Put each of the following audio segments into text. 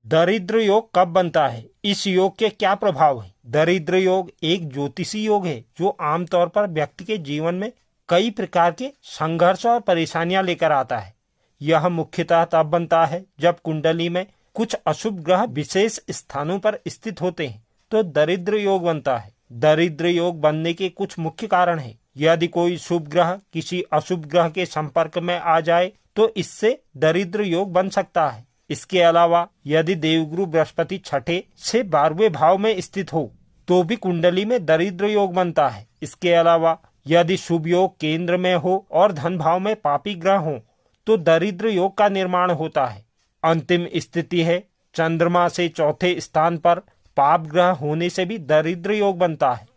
दरिद्र योग कब बनता है? इस योग के क्या प्रभाव है? दरिद्र योग एक ज्योतिषी योग है जो आमतौर पर व्यक्ति के जीवन में कई प्रकार के संघर्ष और परेशानियां लेकर आता है। यह मुख्यतः तब बनता है जब कुंडली में कुछ अशुभ ग्रह विशेष स्थानों पर स्थित होते हैं तो दरिद्र योग बनता है। दरिद्र योग बनने के कुछ मुख्य कारण हैं। यदि कोई शुभ ग्रह किसी अशुभ ग्रह के संपर्क में आ जाए तो इससे दरिद्र योग बन सकता है। इसके अलावा यदि देवगुरु बृहस्पति छठे से 12वें भाव में स्थित हो तो भी कुंडली में दरिद्र योग बनता है। इसके अलावा यदि शुभ योग केंद्र में हो और धन भाव में पापी ग्रह हो तो दरिद्र योग का निर्माण होता है। अंतिम स्थिति है चंद्रमा से चौथे स्थान पर पाप ग्रह होने से भी दरिद्र योग बनता है।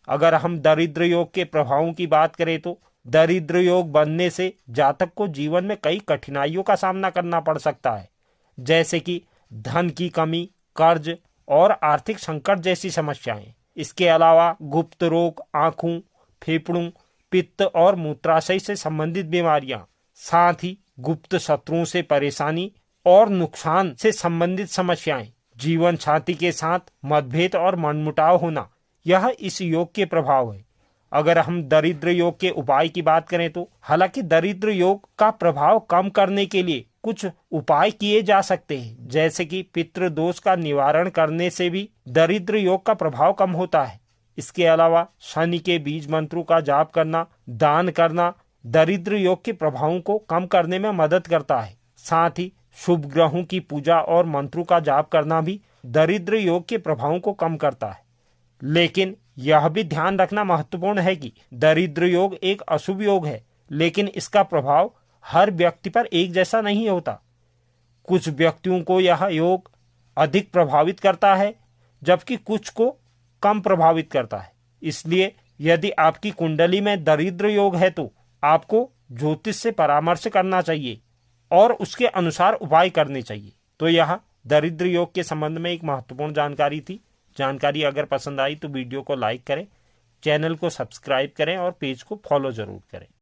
अगर हम दरिद्र योग के प्रभावों की बात करें तो दरिद्र योग बनने से जातक को जीवन में कई कठिनाइयों का सामना करना पड़ सकता है, जैसे कि धन की कमी, कर्ज और आर्थिक संकट जैसी समस्याएं। इसके अलावा गुप्त रोग, आंखों, फेफड़ों, पित्त और मूत्राशय से संबंधित बीमारियां, साथ ही गुप्त शत्रुओं से परेशानी और नुकसान से संबंधित समस्याएं, जीवन साथी के साथ मतभेद और मनमुटाव होना, यह इस योग के प्रभाव है। अगर हम दरिद्र योग के उपाय की बात करें तो हालांकि दरिद्र योग का प्रभाव कम करने के लिए कुछ उपाय किए जा सकते हैं, जैसे कि पितृ दोष का निवारण करने से भी दरिद्र योग का प्रभाव कम होता है। इसके अलावा शनि के बीज मंत्रों का जाप करना, दान करना दरिद्र योग के प्रभावों को कम करने में मदद करता है। साथ ही शुभ ग्रहों की पूजा और मंत्रों का जाप करना भी दरिद्र योग के प्रभावों को कम करता है। लेकिन यह भी ध्यान रखना महत्वपूर्ण है कि दरिद्र योग एक अशुभ योग है, लेकिन इसका प्रभाव हर व्यक्ति पर एक जैसा नहीं होता। कुछ व्यक्तियों को यह योग अधिक प्रभावित करता है जबकि कुछ को कम प्रभावित करता है। इसलिए यदि आपकी कुंडली में दरिद्र योग है तो आपको ज्योतिष से परामर्श करना चाहिए और उसके अनुसार उपाय करने चाहिए। तो यह दरिद्र योग के संबंध में एक महत्वपूर्ण जानकारी थी। जानकारी अगर पसंद आई तो वीडियो को लाइक करें, चैनल को सब्सक्राइब करें और पेज को फॉलो जरूर करें।